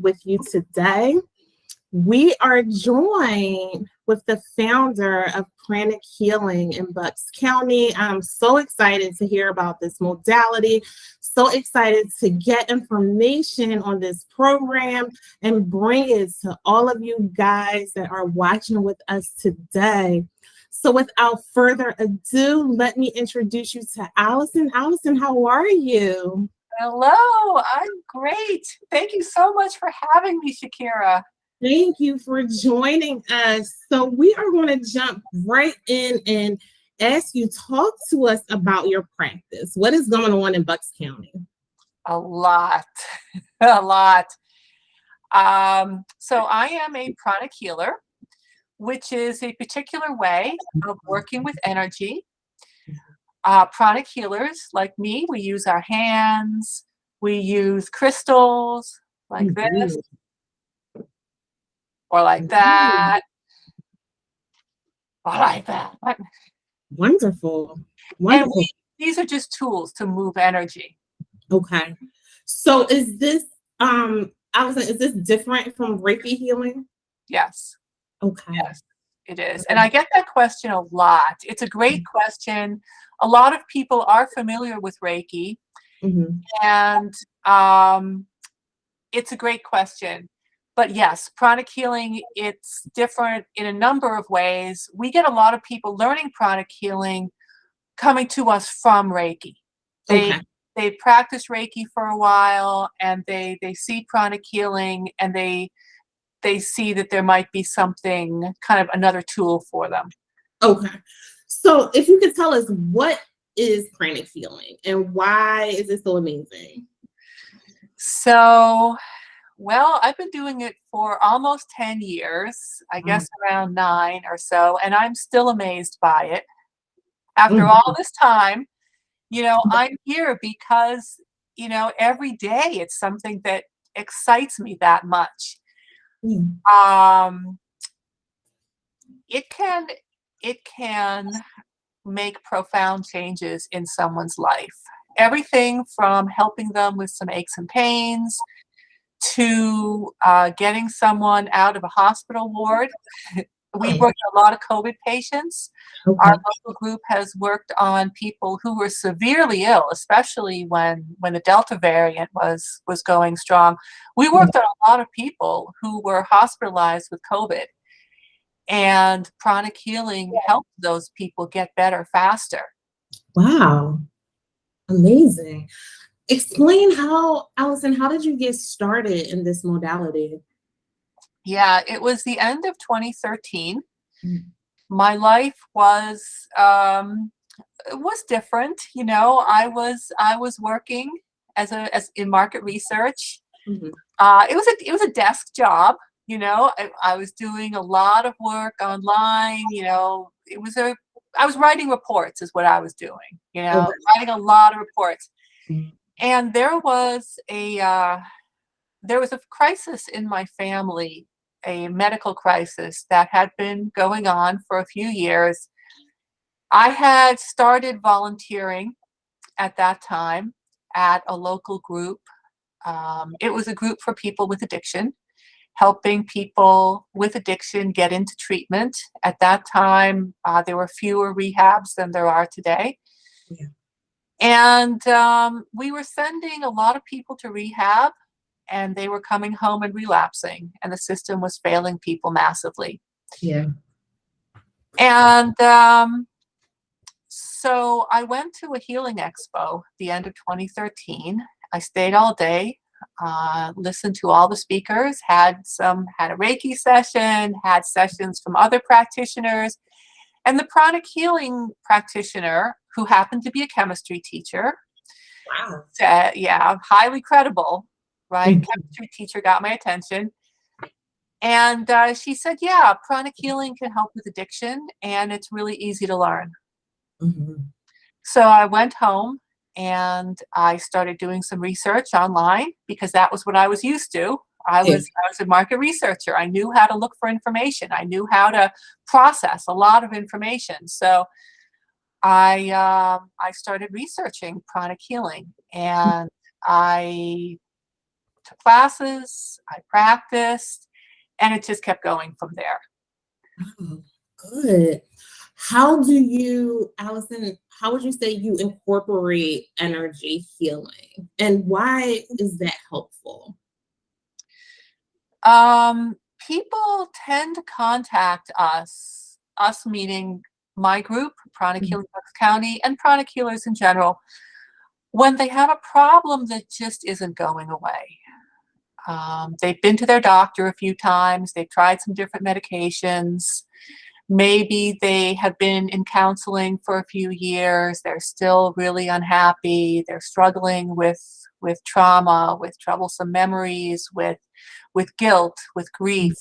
with you today. We are joined with the founder of Pranic Healing in Bucks County. I'm so excited to hear about this modality, so excited to get information on this program and bring it to all of you guys that are watching with us today. So without further ado, let me introduce you to Alison. Alison, how are you? Hello, I'm great. Thank you so much for having me, Shakira. Thank you for joining us. So we are going to jump right in and ask you, talk to us about your practice. What is going on in Bucks County? A lot, a lot. So I am a pranic healer, which is a particular way of working with energy. Pranic healers like me, we use our hands, we use crystals like this, or like that, or like that. Wonderful. And these are just tools to move energy. Okay. So is this, Alison, is this different from Reiki healing? Yes. Okay. Yes, it is. And I get that question a lot. It's a great question. A lot of people are familiar with Reiki, and it's a great question. But yes, pranic healing, it's different in a number of ways. We get a lot of people learning pranic healing coming to us from Reiki. They practice Reiki for a while, and they see pranic healing, and they see that there might be something, kind of another tool for them. Okay. So if you could tell us, what is pranic healing and why is it so amazing? So, well, I've been doing it for almost 10 years, I guess around 9 or so, and I'm still amazed by it. After all this time, you know, I'm here because, you know, every day it's something that excites me that much. It can make profound changes in someone's life. Everything from helping them with some aches and pains to getting someone out of a hospital ward. We worked on a lot of COVID patients. Our local group has worked on people who were severely ill, especially when the Delta variant was going strong. We worked on a lot of people who were hospitalized with COVID, and pranic healing helped those people get better faster. Wow. Amazing. Explain how, Alison, how did you get started in this modality? Yeah, it was the end of 2013. My life was different. You know, I was working as in market research. It was a desk job. You know, I was doing a lot of work online. You know, I was writing reports is what I was doing. You know, writing a lot of reports. And there was a crisis in my family, a medical crisis that had been going on for a few years. I had started volunteering at that time at a local group. It was a group for people with addiction, helping people with addiction get into treatment. At that time, there were fewer rehabs than there are today. And we were sending a lot of people to rehab, and they were coming home and relapsing, and the system was failing people massively. And so I went to a healing expo the end of 2013. I stayed all day, listened to all the speakers, had a Reiki session, had sessions from other practitioners, and the pranic healing practitioner, who happened to be a chemistry teacher, highly credible, right? Chemistry teacher got my attention. And she said, yeah, pranic healing can help with addiction, and it's really easy to learn. So I went home and I started doing some research online, because that was what I was used to. I was a market researcher. I knew how to look for information. I knew how to process a lot of information. So I started researching pranic healing, and I took classes, I practiced, and it just kept going from there. Oh, good. How do you, Allison, how would you say you incorporate energy healing? And why is that helpful? People tend to contact us meaning my group, Pranic Mhm. Healing Bucks County, and pranic healers in general, when they have a problem that just isn't going away. They've been to their doctor a few times, they've tried some different medications. Maybe they have been in counseling for a few years, they're still really unhappy, they're struggling with trauma, with troublesome memories, with guilt, with grief.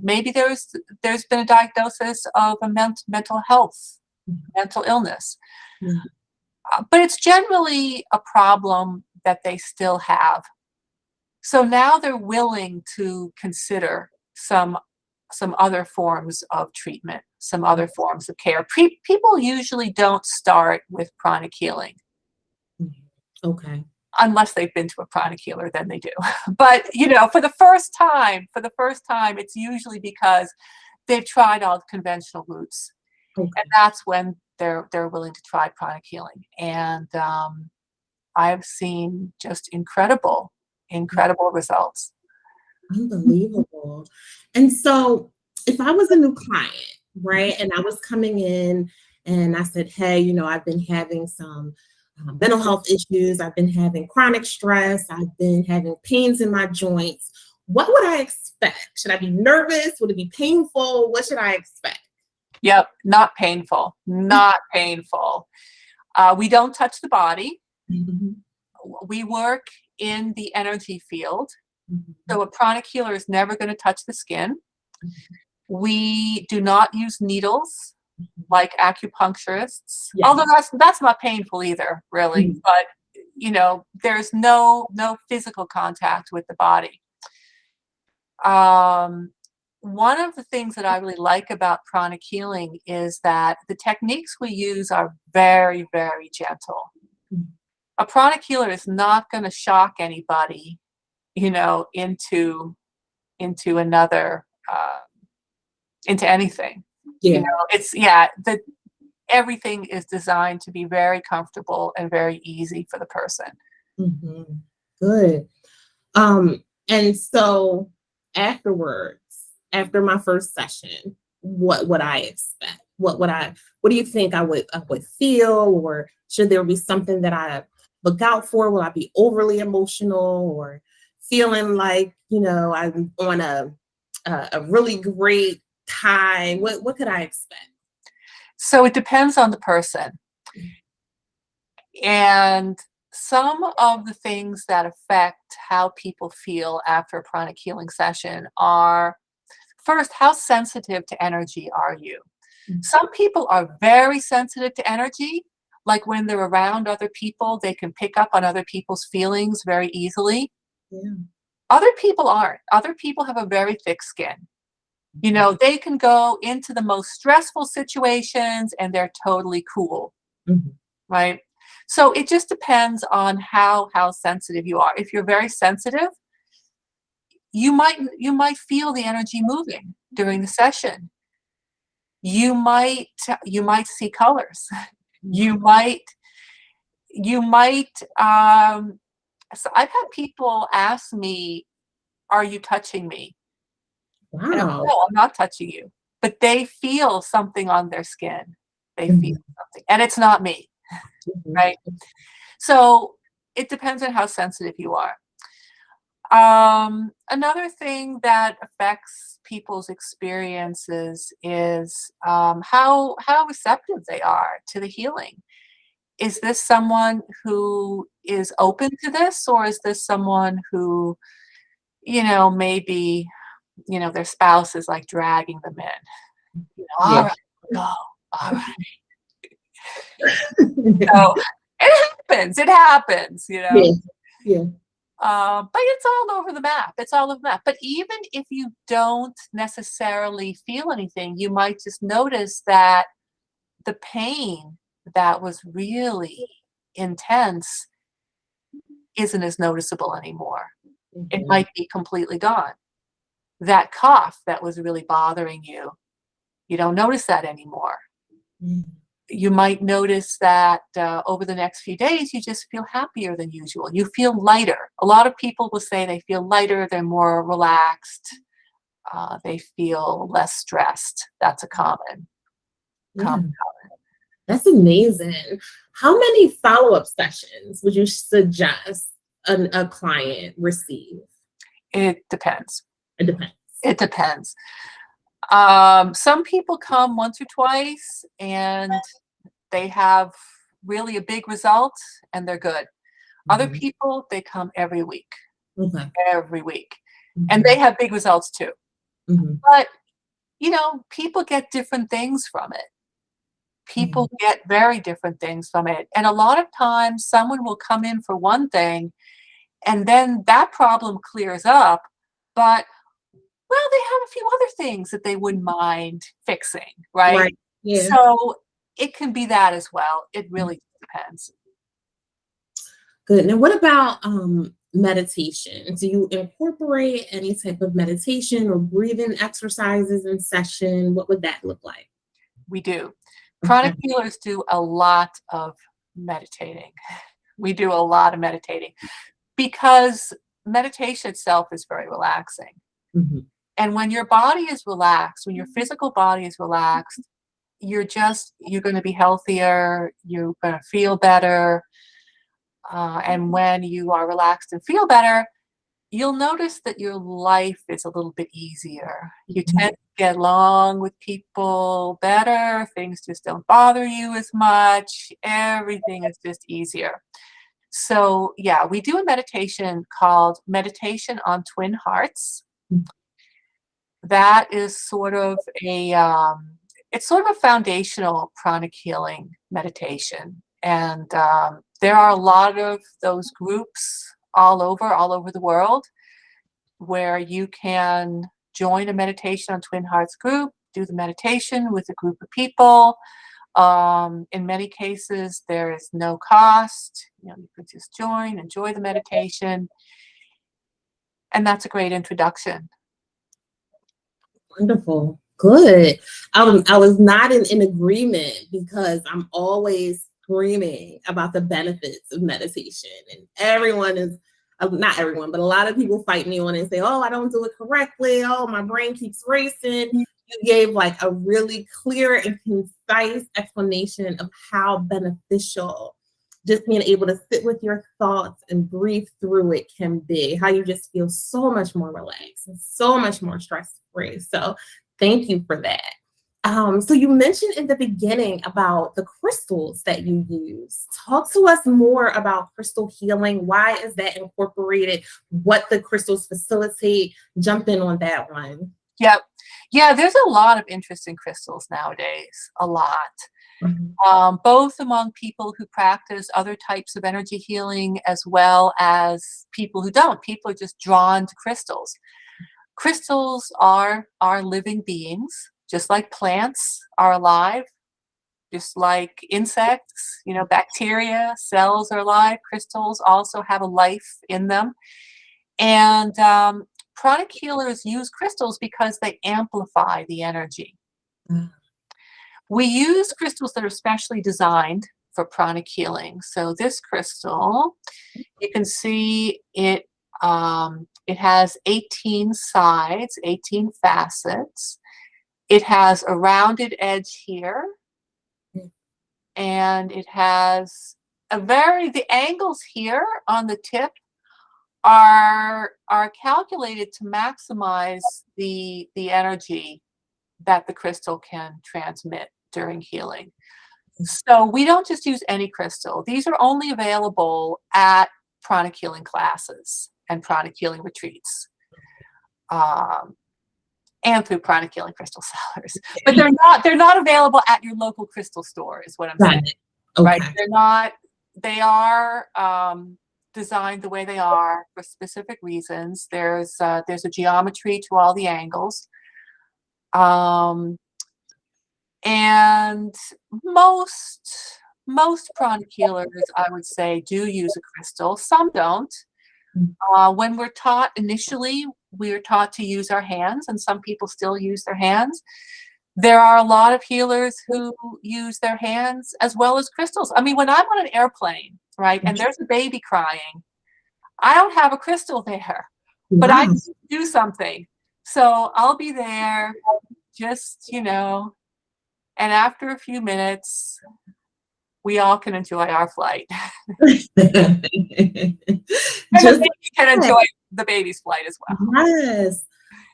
Maybe there's been a diagnosis of a mental health, mental illness. Yeah. But it's generally a problem that they still have. So now they're willing to consider some other forms of treatment, some other forms of care. People usually don't start with pranic healing Mhm. Okay. unless they've been to a pranic healer, then they do. But for the first time, it's usually because they've tried all the conventional routes, and Okay. that's when they're willing to try pranic healing. And I've seen just incredible results. Unbelievable. And so if I was a new client, right, and I was coming in and I said, hey, I've been having some mental health issues, I've been having chronic stress, I've been having pains in my joints, what would I expect? Should I be nervous? Would it be painful? What should I expect? Yep, not painful, not painful. We don't touch the body. Mhm. We work in the energy field. Mhm. So a pranic healer is never going to touch the skin. Mhm. We do not use needles like acupuncturists, Yes. although that's not painful either, really. Mhm. But there's no physical contact with the body. Um, One of the things that I really like about pranic healing is that the techniques we use are very, very gentle. Mhm. A pranic healer is not going to shock anybody, into another, into anything. Yeah. It's yeah, the everything is designed to be very comfortable and very easy for the person. Mhm. Good. And so afterwards, after my first session, what would I expect? What do you think I would feel? Or should there be something that I look out for? Will I be overly emotional or feeling like, I'm on a really great time? What could I expect? So it depends on the person. And some of the things that affect how people feel after a pranic healing session are, first, how sensitive to energy are you? Mm. Some people are very sensitive to energy, like when they're around other people, they can pick up on other people's feelings very easily. Yeah. Other people aren't. Other people have a very thick skin. They can go into the most stressful situations and they're totally cool, Mhm. right? So it just depends on how sensitive you are. If you're very sensitive, you might feel the energy moving during the session. You might see colors. You might you might so I've had people ask me, "Are you touching me?" And I'm like, Wow. "No, I'm not touching you." But they feel something on their skin. They feel Mhm. something, and it's not me, Mhm. right? So it depends on how sensitive you are. Another thing that affects people's experiences is how receptive they are to the healing. Is this someone who is open to this, or is this someone who, maybe, their spouse is like dragging them in? All Yeah. right, go. All right. So it happens. Yeah. Yeah. But it's all over the map. It's all over the map. But even if you don't necessarily feel anything, you might just notice that the pain that was really intense isn't as noticeable anymore. it might be completely gone. That cough that was really bothering you, you don't notice that anymore. You might notice that over the next few days, you just feel happier than usual. You feel lighter. A lot of people will say they feel lighter, they're more relaxed, they feel less stressed. That's a common. Yeah. That's amazing. How many follow-up sessions would you suggest a client receive? It depends. It depends. It depends. Some people come once or twice and they have really a big result and they're good. Other people, they come every week. Every week. And they have big results too. But, you know, people get different things from it. People get very different things from it. And a lot of times someone will come in for one thing and then that problem clears up, but well, they have a few other things that they wouldn't mind fixing, right? Yeah. So it can be that as well. It really depends. Good. Now, what about meditation? Do you incorporate any type of meditation or breathing exercises in session? What would that look like? We do. Pranic healers do a lot of meditating. We do a lot of meditating because meditation itself is very relaxing. And when your body is relaxed, when your physical body is relaxed, you're going to be healthier, you're going to feel better. And when you are relaxed and feel better, you'll notice that your life is a little bit easier. You tend to get along with people better. Things just don't bother you as much. Everything is just easier. So yeah, we do a meditation called Meditation on Twin Hearts. That is sort of it's sort of a foundational pranic healing meditation. And there are a lot of those groups all over the world where you can join a Meditation on Twin Hearts group, do the meditation with a group of people. In many cases, there is no cost. You know, you could just join, enjoy the meditation. And that's a great introduction. Wonderful. Good. I was not in agreement because I'm always screaming about the benefits of meditation. And everyone is, not everyone, but a lot of people fight me on it and say, oh, I don't do it correctly. Oh, my brain keeps racing. You gave like a really clear and concise explanation of how beneficial just being able to sit with your thoughts and breathe through it can be, how you just feel so much more relaxed and so much more stress-free. So thank you for that. So you mentioned in the beginning about the crystals that you use. Talk to us more about crystal healing. Why is that incorporated? What the crystals facilitate? Jump in on that one. Yep. Yeah, there's a lot of interest in crystals nowadays, a lot. Both among people who practice other types of energy healing as well as people who don't. People are just drawn to crystals. Crystals are living beings, just like plants are alive, just like insects, you know, bacteria, cells are alive. Crystals also have a life in them. And pranic healers use crystals because they amplify the energy. We use crystals that are specially designed for pranic healing. So this crystal, you can see it, it has 18 sides, 18 facets. It has a rounded edge here. And it has the angles here on the tip are calculated to maximize the energy that the crystal can transmit during healing. So we don't just use any crystal. These are only available at pranic healing classes and pranic healing retreats, and through pranic healing crystal sellers. But they're not available at your local crystal store, is what I'm saying. Right? They are designed the way they are for specific reasons. There's a geometry to all the angles. And most pranic healers, I would say, do use a crystal. Some don't. When we're taught initially, we're taught to use our hands, and some people still use their hands. There are a lot of healers who use their hands as well as crystals. I mean, when I'm on an airplane, right, and there's a baby crying, I don't have a crystal there, but I Wow. need to do something. So I'll be there just, and after a few minutes, we all can enjoy our flight. And the Just baby can enjoy the baby's flight as well. yes.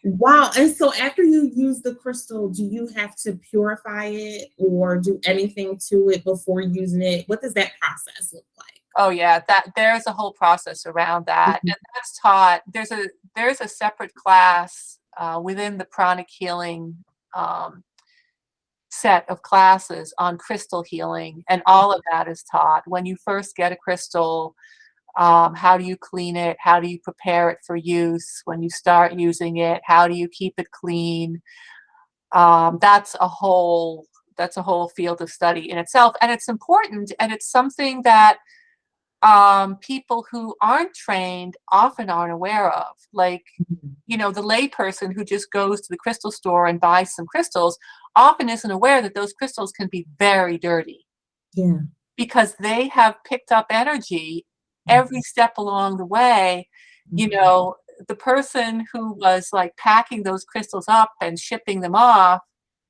Wow. And so after you use the crystal, do you have to purify it or do anything to it before using it? What does that process look like? Oh yeah, there's a whole process around that, and that's taught. There's a separate class within the Pranic Healing set of classes on crystal healing, and all of that is taught. When you first get a crystal, how do you clean it? How do you prepare it for use? When you start using it, how do you keep it clean? That's a whole field of study in itself, and it's important, and it's something that people who aren't trained often aren't aware of. Like, the layperson who just goes to the crystal store and buys some crystals often isn't aware that those crystals can be very dirty. Yeah. Because they have picked up energy every step along the way. The person who was like packing those crystals up and shipping them off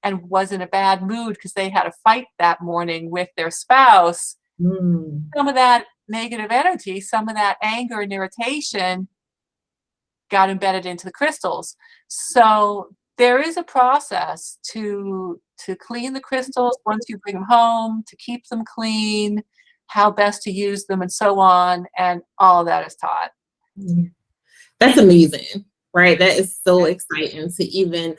and was in a bad mood because they had a fight that morning with their spouse, some of that negative energy, some of that anger and irritation got embedded into the crystals. So there is a process to clean the crystals once you bring them home, to keep them clean, how best to use them, and so on. And all of that is taught. That's amazing, right? That is so exciting to even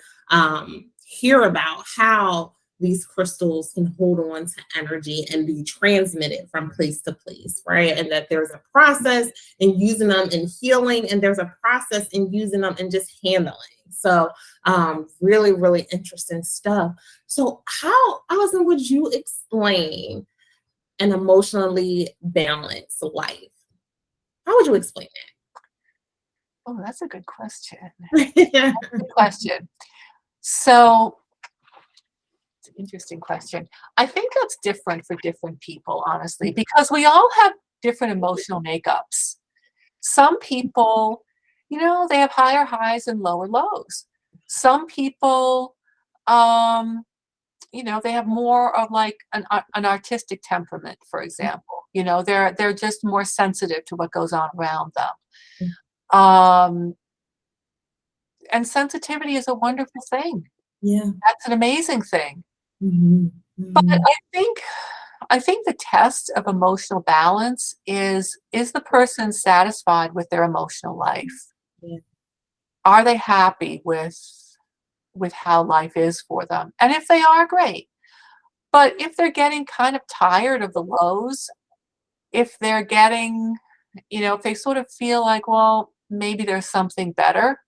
hear about how these crystals can hold on to energy and be transmitted from place to place, right? And that there's a process in using them in healing, and there's a process in using them in just handling. So really, really interesting stuff. So how, Alison, would you explain an emotionally balanced life? How would you explain Oh, that's a good question. that? Good question. So it's an interesting question. I think that's different for different people, honestly, because we all have different emotional makeups. Some people, they have higher highs and lower lows. Some people, they have more of like an artistic temperament, for example. They're just more sensitive to what goes on around them. And sensitivity is a wonderful thing. Yeah. That's an amazing thing. Mm-hmm. But I think the test of emotional balance is the person satisfied with their emotional life? Yeah. Are they happy with how life is for them? And if they are, great. But if they're getting kind of tired of the lows, if they're getting, if they sort of feel like, well, maybe there's something better,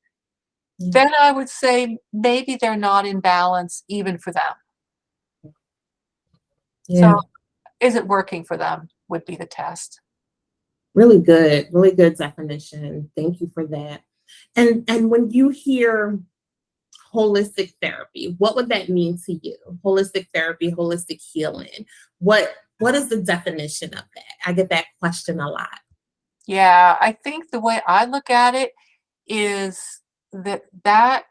then I would say maybe they're not in balance even for them. Yeah. So is it working for them would be the test. Really good definition. Thank you for that. And when you hear holistic therapy, what would that mean to you? Holistic therapy, holistic healing. What is the definition of that? I get that question a lot. Yeah, I think the way I look at it is that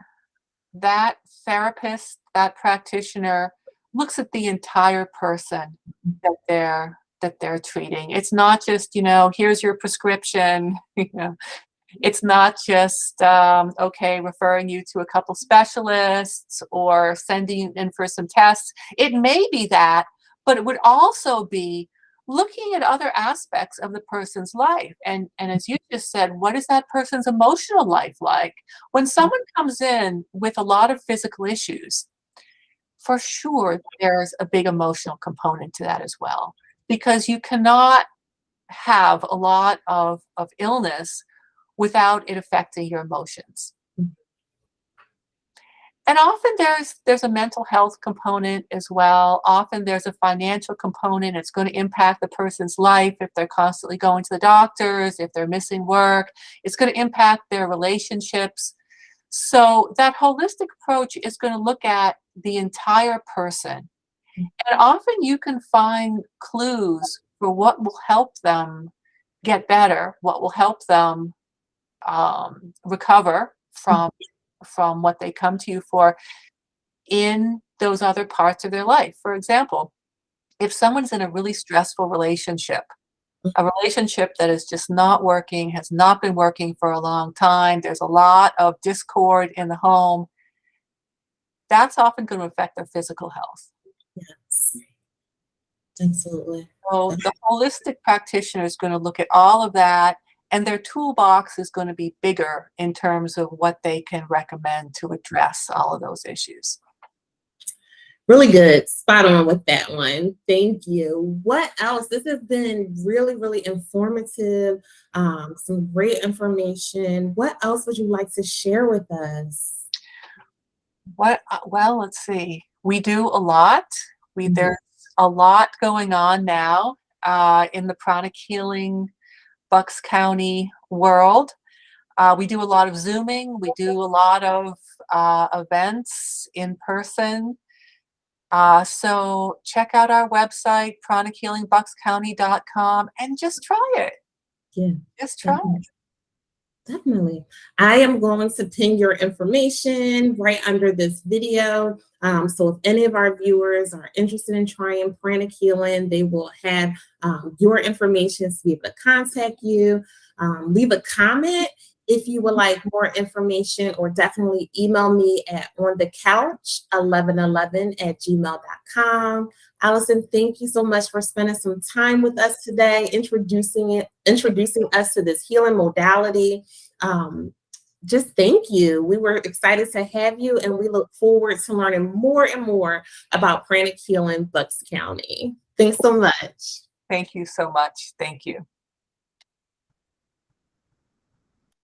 therapist, that practitioner looks at the entire person that they're treating. It's not just, here's your prescription, It's not just, referring you to a couple specialists or sending you in for some tests. It may be that, but it would also be looking at other aspects of the person's life. And as you just said, what is that person's emotional life like? When someone comes in with a lot of physical issues, for sure, there's a big emotional component to that as well, because you cannot have a lot of illness without it affecting your emotions. And often there's a mental health component as well. Often there's a financial component. It's going to impact the person's life if they're constantly going to the doctors, if they're missing work. It's going to impact their relationships. So that holistic approach is going to look at the entire person. And often you can find clues for what will help them get better, what will help them recover from what they come to you for in those other parts of their life. For example, if someone's in a really stressful relationship, a relationship that is just not working, has not been working for a long time, there's a lot of discord in the home, that's often going to affect their physical health. Yes, absolutely. So the holistic practitioner is going to look at all of that, and their toolbox is going to be bigger in terms of what they can recommend to address all of those issues. Really good. Spot on with that one. Thank you. What else? This has been really, really informative. Some great information. What else would you like to share with us? Well, let's see. We do a lot. There's a lot going on now in the Pranic Healing Bucks County world. We do a lot of Zooming. We do a lot of events in person. So check out our website, pranichealingbuckscounty.com, and just try it. Yeah, just try it. Definitely. I am going to pin your information right under this video. So if any of our viewers are interested in trying Pranic Healing, they will have your information to be able to contact you. Leave a comment if you would like more information, or definitely email me at onthecouch1111@gmail.com. Allison, thank you so much for spending some time with us today, introducing us to this healing modality. Just thank you. We were excited to have you, and we look forward to learning more and more about Pranic Healing Bucks County. Thanks so much. Thank you so much. Thank you.